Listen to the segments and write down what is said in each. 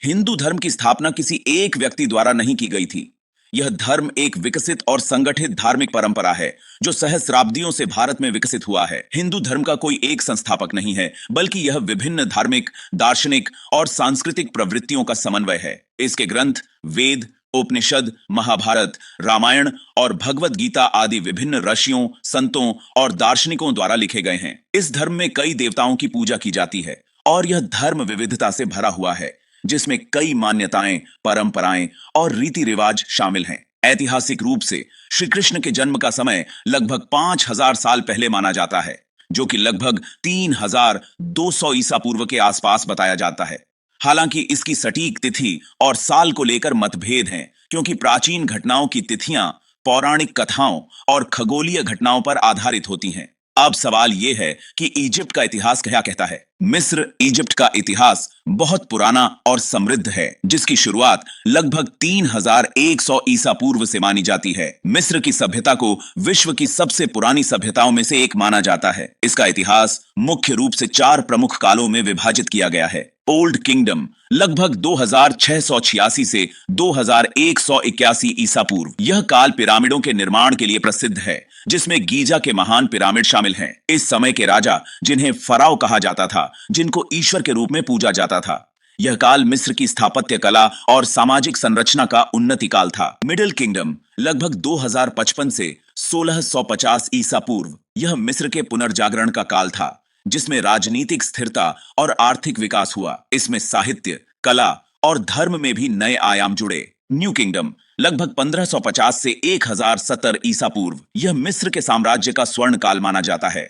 हिंदू धर्म की स्थापना किसी एक व्यक्ति द्वारा नहीं की गई थी। यह धर्म एक विकसित और संगठित धार्मिक परंपरा है जो सहस्राब्दियों से भारत में विकसित हुआ है। हिंदू धर्म का कोई एक संस्थापक नहीं है, बल्कि यह विभिन्न धार्मिक, दार्शनिक और सांस्कृतिक प्रवृत्तियों का समन्वय है। इसके ग्रंथ वेद, उपनिषद, महाभारत, रामायण और भगवत गीता आदि विभिन्न ऋषियों, संतों और दार्शनिकों द्वारा लिखे गए हैं। इस धर्म में कई देवताओं की पूजा की जाती है और यह धर्म विविधता से भरा हुआ है, जिसमें कई मान्यताएं, परंपराएं और रीति रिवाज शामिल हैं। ऐतिहासिक रूप से श्री कृष्ण के जन्म का समय लगभग 5000 साल पहले माना जाता है, जो कि लगभग 3200 ईसा पूर्व के आसपास बताया जाता है। हालांकि इसकी सटीक तिथि और साल को लेकर मतभेद हैं, क्योंकि प्राचीन घटनाओं की तिथियां पौराणिक कथाओं और खगोलीय घटनाओं पर आधारित होती हैं। अब सवाल यह है कि इजिप्ट का इतिहास क्या कहता है। मिस्र इजिप्ट का इतिहास बहुत पुराना और समृद्ध है, जिसकी शुरुआत लगभग 3100 ईसा पूर्व से मानी जाती है। मिस्र की सभ्यता को विश्व की सबसे पुरानी सभ्यताओं में से एक माना जाता है। इसका इतिहास मुख्य रूप से 4 प्रमुख कालों में विभाजित किया गया है। ओल्ड किंगडम लगभग 2686 से 2181 ईसा पूर्व। यह काल पिरामिडों के निर्माण के लिए प्रसिद्ध है, जिसमें गीजा के महान पिरामिड शामिल हैं। इस समय के राजा, जिन्हें फराओ कहा जाता था, जिनको ईश्वर के रूप में पूजा जाता था। यह काल मिस्र की स्थापत्य कला और सामाजिक संरचना का उन्नति काल था। मिडिल किंगडम लगभग 2055 से 1650 ईसा पूर्व। यह मिस्र के पुनर्जागरण का काल था, जिसमें राजनीतिक स्थिरता और आर्थिक विकास हुआ। इसमें साहित्य, कला और धर्म में भी नए आयाम जुड़े। न्यू किंगडम लगभग 1550 से 1070 ईसा पूर्व। यह मिस्र के साम्राज्य का स्वर्ण काल माना जाता है।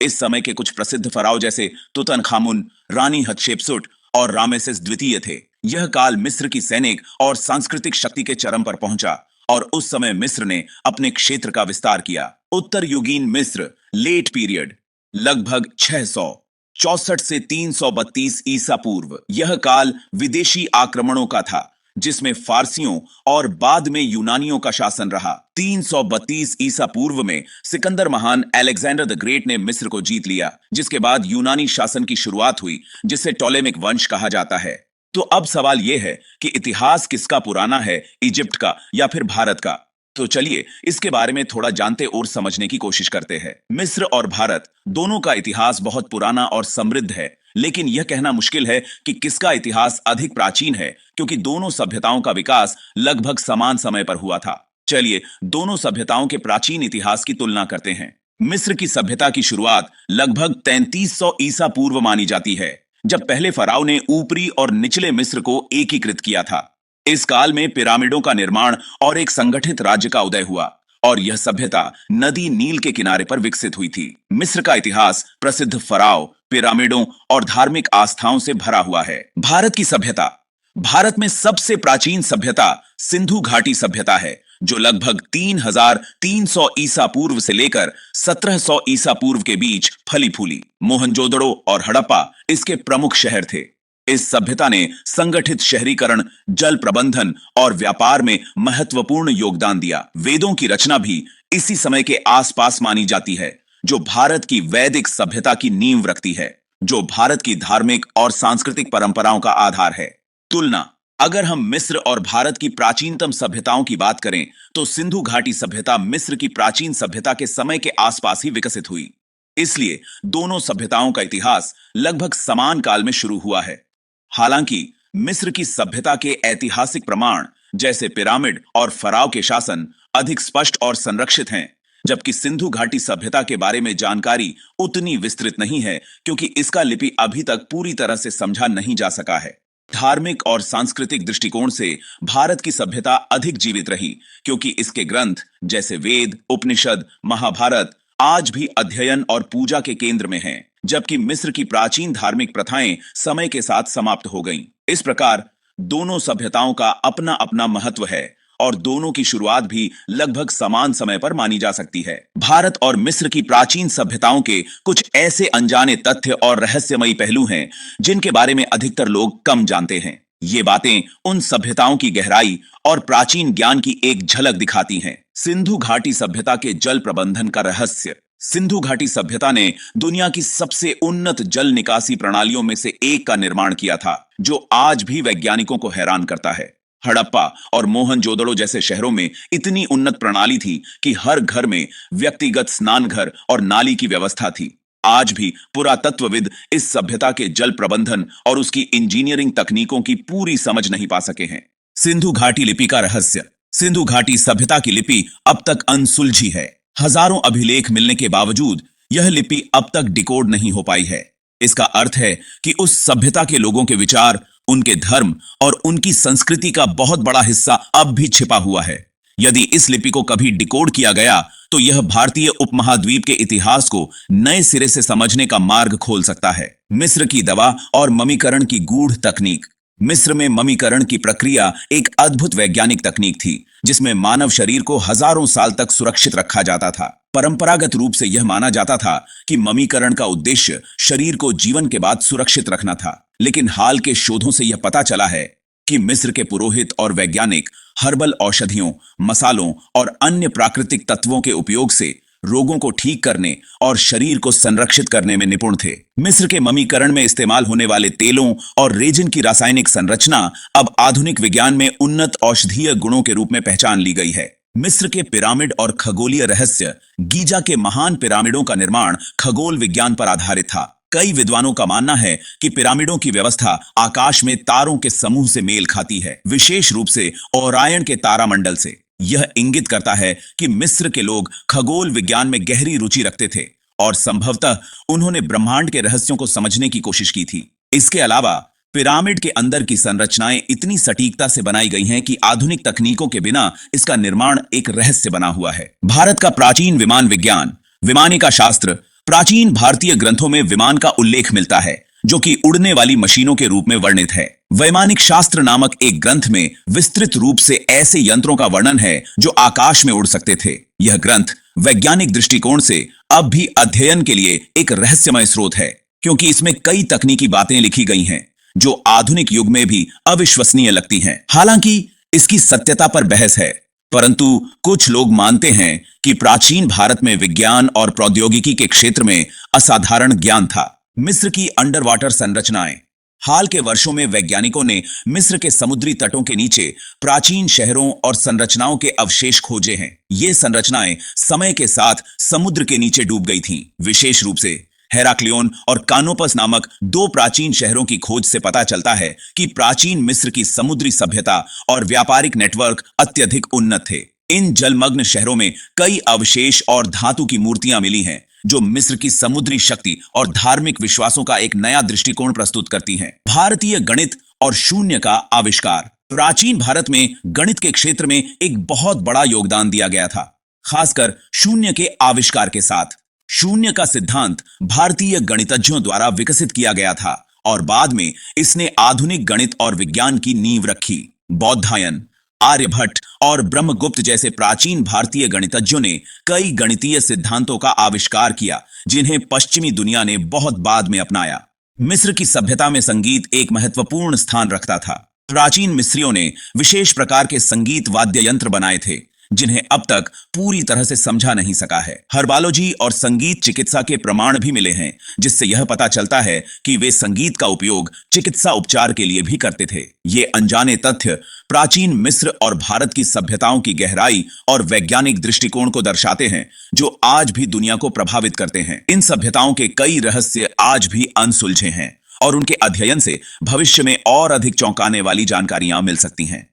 इस समय के कुछ प्रसिद्ध फराव जैसे तुतनखामुन, रानी हतशेप्सुट और रामेसेस द्वितीय थे। यह काल मिस्र की सैनिक और सांस्कृतिक शक्ति के चरम पर पहुंचा और उस समय मिस्र ने अपने क्षेत्र का विस्तार किया। उत्तर युगीन मिस्र लेट पीरियड लगभग 664 से 332 ईसा पूर्व। यह काल विदेशी आक्रमणों का था, जिसमें फारसियों और बाद में यूनानियों का शासन रहा। 332 ईसा पूर्व में सिकंदर महान अलेक्जेंडर द ग्रेट ने मिस्र को जीत लिया, जिसके बाद यूनानी शासन की शुरुआत हुई, जिसे टोलेमिक वंश कहा जाता है। तो अब सवाल यह है कि इतिहास किसका पुराना है, इजिप्ट का या फिर भारत का? तो चलिए इसके बारे में थोड़ा जानते और समझने की कोशिश करते हैं। मिस्र और भारत दोनों का इतिहास बहुत पुराना और समृद्ध है, लेकिन यह कहना मुश्किल है कि किसका इतिहास अधिक प्राचीन है, क्योंकि दोनों सभ्यताओं का विकास लगभग समान समय पर हुआ था। चलिए दोनों सभ्यताओं के प्राचीन इतिहास की तुलना करते हैं। मिस्र की सभ्यता की शुरुआत लगभग 3300 ईसा पूर्व मानी जाती है, जब पहले फराव ने ऊपरी और निचले मिस्र को एकीकृत किया था। इस काल में पिरामिडों का निर्माण और एक संगठित राज्य का उदय हुआ, और यह सभ्यता नदी नील के किनारे पर विकसित हुई थी। मिस्र का इतिहास प्रसिद्ध फराव, पिरामिडों और धार्मिक आस्थाओं से भरा हुआ है। भारत की सभ्यता। भारत में सबसे प्राचीन सभ्यता सिंधु घाटी सभ्यता है, जो लगभग 3300 ईसा पूर्व से लेकर 1700 ईसा पूर्व के बीच फली फूली। मोहनजोदड़ो और हड़प्पा इसके प्रमुख शहर थे। इस सभ्यता ने संगठित शहरीकरण, जल प्रबंधन और व्यापार में महत्वपूर्ण योगदान दिया। वेदों की रचना भी इसी समय के आसपास मानी जाती है, जो भारत की वैदिक सभ्यता की नींव रखती है, जो भारत की धार्मिक और सांस्कृतिक परंपराओं का आधार है। तुलना। अगर हम मिस्र और भारत की प्राचीनतम सभ्यताओं की बात करें, तो सिंधु घाटी सभ्यता मिस्र की प्राचीन सभ्यता के समय के आसपास ही विकसित हुई। इसलिए दोनों सभ्यताओं का इतिहास लगभग समान काल में शुरू हुआ है। हालांकि मिस्र की सभ्यता के ऐतिहासिक प्रमाण जैसे पिरामिड और फराव के शासन अधिक स्पष्ट और संरक्षित हैं, जबकि सिंधु घाटी सभ्यता के बारे में जानकारी उतनी विस्तृत नहीं है, क्योंकि इसका लिपि अभी तक पूरी तरह से समझा नहीं जा सका है। धार्मिक और सांस्कृतिक दृष्टिकोण से भारत की सभ्यता अधिक जीवित रही, क्योंकि इसके ग्रंथ जैसे वेद, उपनिषद, महाभारत आज भी अध्ययन और पूजा के केंद्र में हैं, जबकि मिस्र की प्राचीन धार्मिक प्रथाएं समय के साथ समाप्त हो गईं। इस प्रकार दोनों सभ्यताओं का अपना अपना महत्व है और दोनों की शुरुआत भी लगभग समान समय पर मानी जा सकती है। भारत और मिस्र की प्राचीन सभ्यताओं के कुछ ऐसे अनजाने तथ्य और रहस्यमयी पहलू हैं, जिनके बारे में अधिकतर लोग कम जानते हैं। ये बातें उन सभ्यताओं की गहराई और प्राचीन ज्ञान की एक झलक दिखाती हैं। सिंधु घाटी सभ्यता के जल प्रबंधन का रहस्य। सिंधु घाटी सभ्यता ने दुनिया की सबसे उन्नत जल निकासी प्रणालियों में से एक का निर्माण किया था, जो आज भी वैज्ञानिकों को हैरान करता है। हड़प्पा और मोहनजोदड़ो जैसे शहरों में इतनी उन्नत प्रणाली थी कि हर घर में व्यक्तिगत स्नान घर और नाली की व्यवस्था थी। आज भी पुरातत्वविद इस सभ्यता के जल प्रबंधन और उसकी इंजीनियरिंग तकनीकों की पूरी समझ नहीं पा सके हैं। सिंधु घाटी लिपि का रहस्य। सिंधु घाटी सभ्यता की लिपि अब तक अनसुलझी है। हजारों अभिलेख मिलने के बावजूद यह लिपि अब तक डिकोड नहीं हो पाई है। इसका अर्थ है कि उस सभ्यता के लोगों के विचार, उनके धर्म और उनकी संस्कृति का बहुत बड़ा हिस्सा अब भी छिपा हुआ है। यदि इस लिपि को कभी डिकोड किया गया तो यह भारतीय उपमहाद्वीप के इतिहास को नए सिरे से समझने का मार्ग खोल सकता है। मिस्र की दवा और ममीकरण की गूढ़ तकनीक। मिस्र में ममीकरण की प्रक्रिया एक अद्भुत वैज्ञानिक तकनीक थी, जिसमें मानव शरीर को हजारों साल तक सुरक्षित रखा जाता था। परंपरागत रूप से यह माना जाता था कि ममीकरण का उद्देश्य शरीर को जीवन के बाद सुरक्षित रखना था, लेकिन हाल के शोधों से यह पता चला है कि मिस्र के पुरोहित और वैज्ञानिक हर्बल औषधियों, मसालों और अन्य प्राकृतिक तत्वों के उपयोग से रोगों को ठीक करने और शरीर को संरक्षित करने में निपुण थे। मिस्र के ममीकरण में इस्तेमाल होने वाले तेलों और रेजिन की रासायनिक संरचना अब आधुनिक विज्ञान में उन्नत औषधीय गुणों के रूप में पहचान ली गई है। मिस्र के पिरामिड और खगोलीय रहस्य। गीजा के महान पिरामिडों का निर्माण खगोल विज्ञान पर आधारित था। कई विद्वानों का मानना है कि पिरामिडों की व्यवस्था आकाश में तारों के समूह से मेल खाती है, विशेष रूप से ओरायन के तारामंडल से। यह इंगित करता है कि मिस्र के लोग खगोल विज्ञान में गहरी रुचि रखते थे और संभवतः उन्होंने ब्रह्मांड के रहस्यों को समझने की कोशिश की थी। इसके अलावा पिरामिड के अंदर की संरचनाएं इतनी सटीकता से बनाई गई हैं कि आधुनिक तकनीकों के बिना इसका निर्माण एक रहस्य बना हुआ है। भारत का प्राचीन विमान विज्ञान। विमानिका शास्त्र। प्राचीन भारतीय ग्रंथों में विमान का उल्लेख मिलता है, जो कि उड़ने वाली मशीनों के रूप में वर्णित है। वैमानिक शास्त्र नामक एक ग्रंथ में विस्तृत रूप से ऐसे यंत्रों का वर्णन है जो आकाश में उड़ सकते थे। यह ग्रंथ वैज्ञानिक दृष्टिकोण से अब भी अध्ययन के लिए एक रहस्यमय स्रोत है, क्योंकि इसमें कई तकनीकी बातें लिखी गई हैं जो आधुनिक युग में भी अविश्वसनीय लगती हैं। हालांकि इसकी सत्यता पर बहस है, परंतु कुछ लोग मानते हैं कि प्राचीन भारत में विज्ञान और प्रौद्योगिकी के क्षेत्र में असाधारण ज्ञान था। मिस्र की अंडर वाटर संरचनाएं। हाल के वर्षों में वैज्ञानिकों ने मिस्र के समुद्री तटों के नीचे प्राचीन शहरों और संरचनाओं के अवशेष खोजे हैं। ये संरचनाएं समय के साथ समुद्र के नीचे डूब गई थीं। विशेष रूप से हेराक्लियोन और कानोपस नामक दो प्राचीन शहरों की खोज से पता चलता है कि प्राचीन मिस्र की समुद्री सभ्यता और व्यापारिक नेटवर्क अत्यधिक उन्नत थे। इन जलमग्न शहरों में कई अवशेष और धातु की मूर्तियां मिली हैं, जो मिस्र की समुद्री शक्ति और धार्मिक विश्वासों का एक नया दृष्टिकोण प्रस्तुत करती हैं। भारतीय गणित और शून्य का आविष्कार। प्राचीन भारत में गणित के क्षेत्र में एक बहुत बड़ा योगदान दिया गया था, खासकर शून्य के आविष्कार के साथ। शून्य का सिद्धांत भारतीय गणितज्ञों द्वारा विकसित किया गया था और बाद में इसने आधुनिक गणित और विज्ञान की नींव रखी। बौद्धायन, आर्यभट्ट और ब्रह्मगुप्त जैसे प्राचीन भारतीय गणितज्ञों ने कई गणितीय सिद्धांतों का आविष्कार किया, जिन्हें पश्चिमी दुनिया ने बहुत बाद में अपनाया। मिस्र की सभ्यता में संगीत एक महत्वपूर्ण स्थान रखता था। प्राचीन मिस्रियों ने विशेष प्रकार के संगीत वाद्य यंत्र बनाए थे, जिन्हें अब तक पूरी तरह से समझा नहीं सका है। हर्बालोजी और संगीत चिकित्सा के प्रमाण भी मिले हैं, जिससे यह पता चलता है कि वे संगीत का उपयोग चिकित्सा उपचार के लिए भी करते थे। ये अनजाने तथ्य प्राचीन मिस्र और भारत की सभ्यताओं की गहराई और वैज्ञानिक दृष्टिकोण को दर्शाते हैं, जो आज भी दुनिया को प्रभावित करते हैं। इन सभ्यताओं के कई रहस्य आज भी अनसुलझे हैं और उनके अध्ययन से भविष्य में और अधिक चौंकाने वाली जानकारियां मिल सकती हैं।